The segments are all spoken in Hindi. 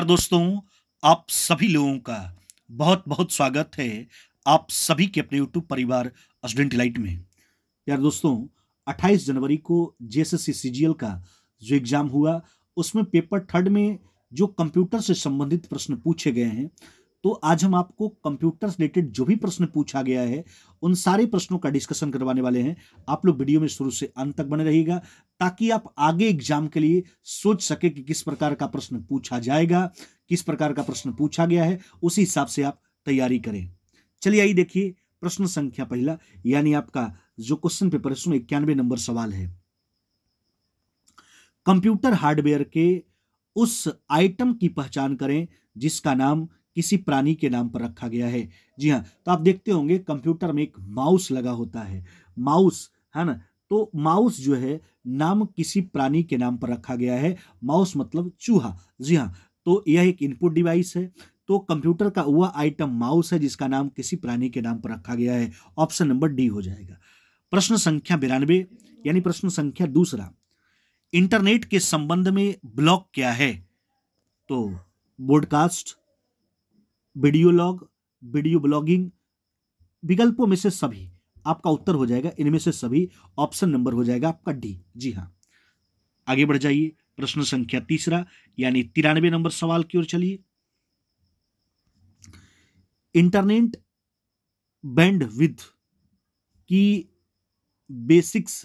दोस्तों, आप सभी लोगों का बहुत बहुत स्वागत है आप सभी के अपने यूट्यूब परिवार स्टूडेंट डिलाइट में। यार दोस्तों, 28 जनवरी को जेएसएससी सीजीएल का जो एग्जाम हुआ उसमें पेपर थर्ड में जो कंप्यूटर से संबंधित प्रश्न पूछे गए हैं, तो आज हम आपको कंप्यूटर से रिलेटेड जो भी प्रश्न पूछा गया है उन सारे प्रश्नों का डिस्कशन करवाने वाले हैं। आप लोग वीडियो में शुरू से अंत तक बने रहिएगा ताकि आप आगे एग्जाम के लिए सोच सके कि किस प्रकार का प्रश्न पूछा जाएगा, किस प्रकार का प्रश्न पूछा गया है, उसी हिसाब से आप तैयारी करें। चलिए आइए देखिए प्रश्न संख्या पहला, यानी आपका जो क्वेश्चन पेपर है उसमें 91 नंबर सवाल है। कंप्यूटर हार्डवेयर के उस आइटम की पहचान करें जिसका नाम किसी प्राणी के नाम पर रखा गया है। जी हाँ, तो आप देखते होंगे कंप्यूटर में एक माउस लगा होता है, माउस है ना। तो माउस जो है नाम किसी प्राणी के नाम पर रखा गया है। माउस मतलब चूहा। जी हाँ, तो यह एक इनपुट डिवाइस है। तो कंप्यूटर का वह आइटम माउस है जिसका नाम किसी प्राणी के नाम पर रखा गया है। ऑप्शन नंबर डी हो जाएगा। प्रश्न संख्या 92 यानी प्रश्न संख्या दूसरा, इंटरनेट के संबंध में ब्लॉग क्या है? तो broadcast, video log, video blogging, विकल्पों में से सभी। आपका उत्तर हो जाएगा इनमें से सभी। ऑप्शन नंबर हो जाएगा आपका डी। जी हाँ, आगे बढ़ जाइए प्रश्न संख्या तीसरा यानी 93 नंबर सवाल की ओर चलिए। इंटरनेट बैंडविड्थ की बेसिक्स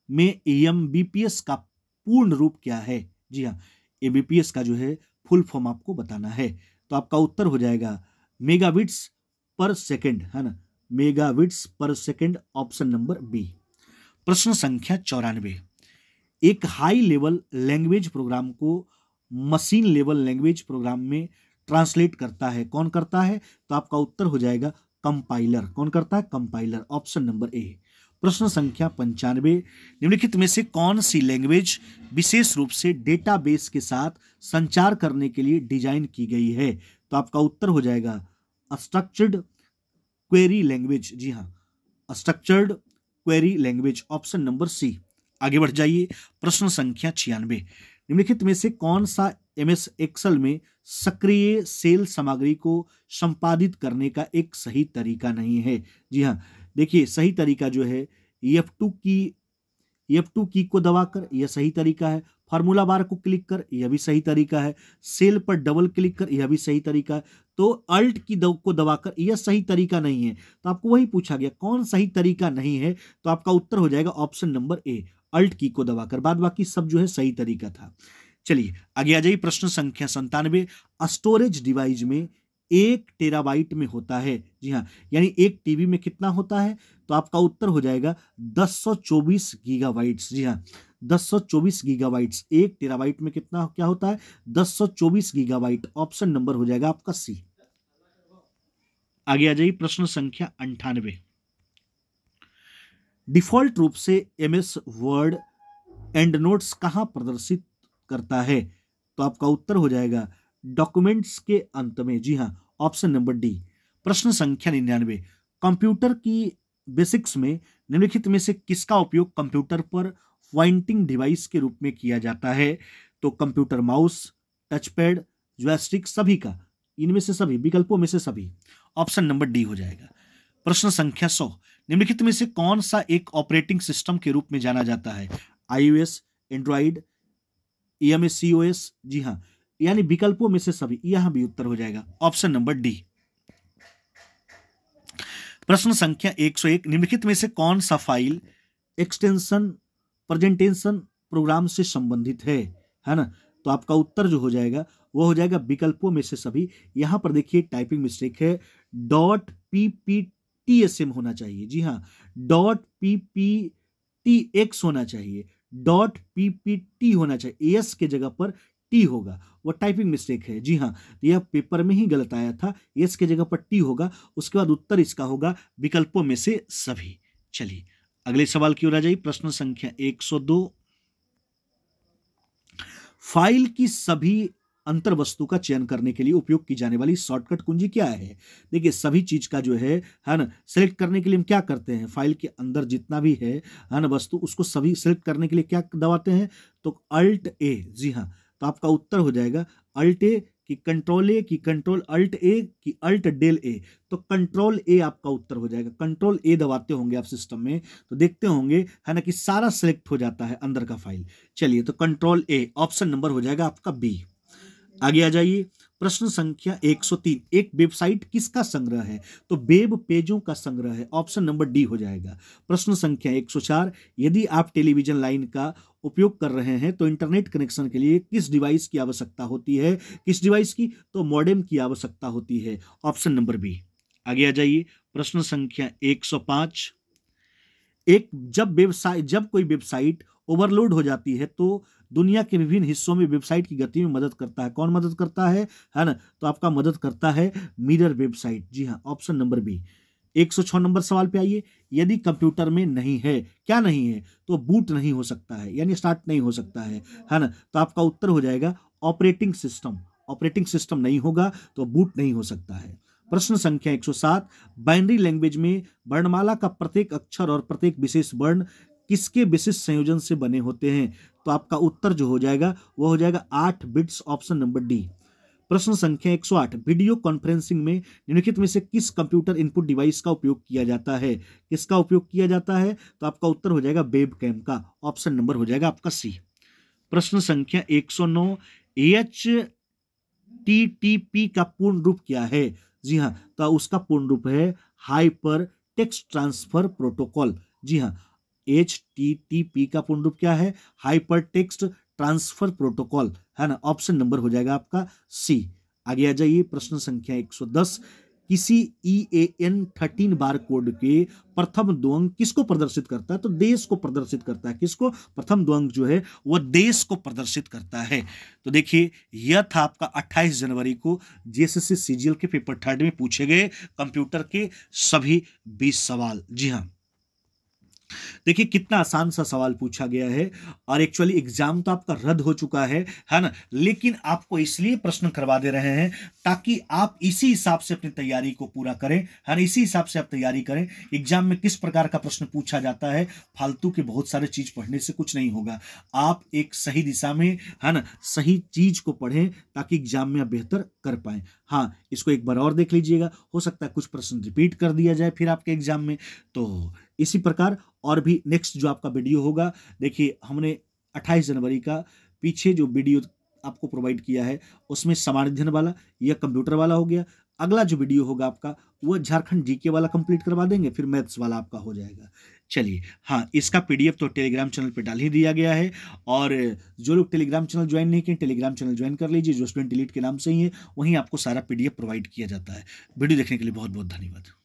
में एमबीपीएस का पूर्ण रूप क्या है? जी हाँ, एमबीपीएस का जो है फुल फॉर्म आपको बताना है। तो आपका उत्तर हो जाएगा मेगाबिट्स पर सेकंड, है ना, मेगाबिट्स पर सेकंड। Option number B. प्रश्न संख्या 94, एक हाई लेवल लैंग्वेज प्रोग्राम को मशीन लेवल लैंग्वेज प्रोग्राम में ट्रांसलेट करता है। कौन करता है? तो आपका उत्तर हो जाएगा कंपाइलर। कौन करता है? कंपाइलर। Option number A. प्रश्न संख्या 95, निम्नलिखित में से कौन सी लैंग्वेज विशेष रूप से डेटाबेस के साथ संचार करने के लिए डिजाइन की गई है? तो आपका उत्तर हो जाएगा स्ट्रक्चर्ड क्वेरी लैंग्वेज। जी हाँ, structured query language. Option number C. आगे बढ़ जाइए प्रश्न संख्या 96, निम्नलिखित में से कौन सा एमएस एक्सेल में सक्रिय सेल सामग्री को संपादित करने का एक सही तरीका नहीं है? जी हाँ, देखिए सही तरीका जो है F2 की को दबाकर, यह सही तरीका है। फार्मूला बार को क्लिक कर, यह भी सही तरीका है। सेल पर डबल क्लिक कर, यह भी सही तरीका है। तो अल्ट की को दबाकर, यह सही तरीका नहीं है। तो आपको वही पूछा गया कौन सही तरीका नहीं है, तो आपका उत्तर हो जाएगा ऑप्शन नंबर ए, अल्ट की को दबाकर। बाद बाकी सब जो है सही तरीका था। चलिए आगे आ जाइए प्रश्न संख्या 97, स्टोरेज डिवाइस में 1 टेराबाइट में होता है। जी हाँ, यानी एक टीबी में कितना होता है? तो आपका उत्तर हो जाएगा 1024 गीगाबाइट्स। जी हाँ, 1024 गीगाबाइट्स। 1 टेराबाइट में कितना क्या होता है? 1024 गीगाबाइट। ऑप्शन नंबर हो जाएगा आपका सी। आगे आ जाइए प्रश्न संख्या 98, डिफॉल्ट रूप से एमएस वर्ड एंड नोट्स कहां प्रदर्शित करता है? तो आपका उत्तर हो जाएगा डॉक्यूमेंट्स के अंत में। जी हाँ, ऑप्शन नंबर डी। प्रश्न संख्या 99, कंप्यूटर की बेसिक्स में निम्नलिखित में से किसका उपयोग कंप्यूटर पर पॉइंटिंग डिवाइस के रूप में किया जाता है? तो कंप्यूटर माउस, टचपैड, जॉयस्टिक, सभी का, इनमें से सभी, विकल्पों में से सभी। ऑप्शन नंबर डी हो जाएगा। प्रश्न संख्या 100, निम्नलिखित में से कौन सा एक ऑपरेटिंग सिस्टम के रूप में जाना जाता है? iOS, Android, macOS? जी हाँ, यानी विकल्पों में से सभी। यहां भी उत्तर हो जाएगा ऑप्शन नंबर डी। प्रश्न संख्या 101, निम्नलिखित में से कौन सा फाइल एक्सटेंशन प्रेजेंटेशन प्रोग्राम से संबंधित है ना? तो आपका उत्तर जो हो जाएगा वो हो जाएगा विकल्पों में से सभी। यहां पर देखिए टाइपिंग मिस्टेक है, .pptsm होना चाहिए। जी हाँ, .pptx होना चाहिए, .ppt होना चाहिए। एस के जगह पर टी होगा, वो टाइपिंग मिस्टेक है। जी हाँ, यह पेपर में ही गलत आया था, एस के जगह पर टी होगा। उसके बाद उत्तर इसका होगा विकल्पों में से सभी। चलिए अगले सवाल की ओर आ जाइए। प्रश्न संख्या 102, फाइल की सभी अंतर वस्तु का चयन करने के लिए उपयोग की जाने वाली शॉर्टकट कुंजी क्या है? देखिए सभी चीज का जो है ना, सेलेक्ट करने के लिए हम क्या करते हैं? फाइल के अंदर जितना भी है ना वस्तु, उसको सभी सेलेक्ट करने के लिए क्या दबाते हैं? तो अल्ट ए। जी हाँ, तो आपका उत्तर हो जाएगा अल्ट ए कि कंट्रोल ए कि कंट्रोल अल्ट ए कि अल्ट डेल ए। तो कंट्रोल ए आपका उत्तर हो जाएगा। कंट्रोल ए दबाते होंगे आप सिस्टम में तो देखते होंगे है ना कि सारा सिलेक्ट हो जाता है अंदर का फाइल। चलिए तो कंट्रोल ए ऑप्शन नंबर हो जाएगा आपका बी। आगे आ जाइए, प्रश्न संख्या 103, एक वेबसाइट किसका संग्रह है? तो वेब पेजों का संग्रह है, ऑप्शन नंबर डी हो जाएगा। प्रश्न संख्या 104, यदि आप टेलीविजन लाइन का उपयोग कर रहे हैं तो इंटरनेट कनेक्शन के लिए किस डिवाइस की आवश्यकता होती है? किस डिवाइस की? तो मॉडेम की आवश्यकता होती है, ऑप्शन नंबर बी। आगे आ जाइए, प्रश्न संख्या 105, जब कोई वेबसाइट ओवरलोड हो जाती है तो दुनिया के विभिन्न हिस्सों में वेबसाइट की गति में मदद करता है। कौन मदद करता है ना? तो आपका मदद करता है मिरर वेबसाइट। जी हाँ, ऑप्शन नंबर बी। 106 नंबर सवाल पे आइए, यदि कंप्यूटर में नहीं है, क्या नहीं है? तो बूट नहीं हो सकता है, यानी स्टार्ट नहीं हो सकता है ना? तो आपका उत्तर हो जाएगा ऑपरेटिंग सिस्टम। ऑपरेटिंग सिस्टम नहीं होगा तो बूट नहीं हो सकता है। प्रश्न संख्या 107, बाइनरी लैंग्वेज में वर्णमाला का प्रत्येक अक्षर और प्रत्येक विशेष वर्ण किसके विशिष्ट संयोजन से बने होते हैं? तो आपका उत्तर जो हो जाएगा वो हो जाएगा 8 बिट्स, ऑप्शन नंबर डी। प्रश्न संख्या 108, वीडियो कॉन्फ्रेंसिंग में निम्नलिखित में से किस कंप्यूटर इनपुट डिवाइस का उपयोग किया जाता है? किसका उपयोग किया जाता है? तो आपका उत्तर हो जाएगा वेब कैम का, ऑप्शन नंबर हो जाएगा आपका सी। प्रश्न संख्या 109, HTTP का पूर्ण रूप क्या है? जी हाँ, तो उसका पूर्ण रूप है हाइपर टेक्स्ट ट्रांसफर प्रोटोकॉल। जी हाँ, HTTP का पूर्ण रूप क्या है? हाइपर टेक्स्ट ट्रांसफर प्रोटोकॉल, है ना? ऑप्शन नंबर हो जाएगा आपका सी। आगे आ जाइए, प्रश्न संख्या 110, किसी EAN 13 बार कोड के प्रथम दो अंक किसको प्रदर्शित करता है? तो देश को प्रदर्शित करता है। किसको? प्रथम दो अंक जो है वह देश को प्रदर्शित करता है। तो देखिए, यह था आपका 28 जनवरी को JSS CGL के पेपर 3 में पूछे गए कंप्यूटर के सभी 20 सवाल। जी हाँ, देखिए कितना आसान सा सवाल पूछा गया है और एक्चुअली एग्जाम तो आपका रद्द हो चुका है ना? लेकिन आपको इसलिए प्रश्न करवा दे रहे हैं ताकि आप इसी हिसाब से अपनी तैयारी को पूरा करें, है ना? इसी हिसाब से आप तैयारी करें। एग्जाम में किस प्रकार का प्रश्न पूछा जाता है, फालतू के बहुत सारे चीज पढ़ने से कुछ नहीं होगा। आप एक सही दिशा में, है ना, सही चीज को पढ़ें ताकि एग्जाम में आप बेहतर कर पाए। हाँ, इसको एक बार और देख लीजिएगा, हो सकता है कुछ प्रश्न रिपीट कर दिया जाए फिर आपके एग्जाम में। तो इसी प्रकार और भी नेक्स्ट जो आपका वीडियो होगा, देखिए हमने 28 जनवरी का पीछे जो वीडियो आपको प्रोवाइड किया है उसमें सामान्य अध्ययन वाला या कंप्यूटर वाला हो गया। अगला जो वीडियो होगा आपका वो झारखंड जीके वाला कंप्लीट करवा देंगे, फिर मैथ्स वाला आपका हो जाएगा। चलिए, हाँ, इसका PDF तो टेलीग्राम चैनल पे डाल ही दिया गया है और जो लोग टेलीग्राम चैनल ज्वाइन नहीं किए, टेलीग्राम चैनल ज्वाइन कर लीजिए, जो स्टूडेंट एलीट के नाम से ही है, वहीं आपको सारा PDF प्रोवाइड किया जाता है। वीडियो देखने के लिए बहुत बहुत धन्यवाद।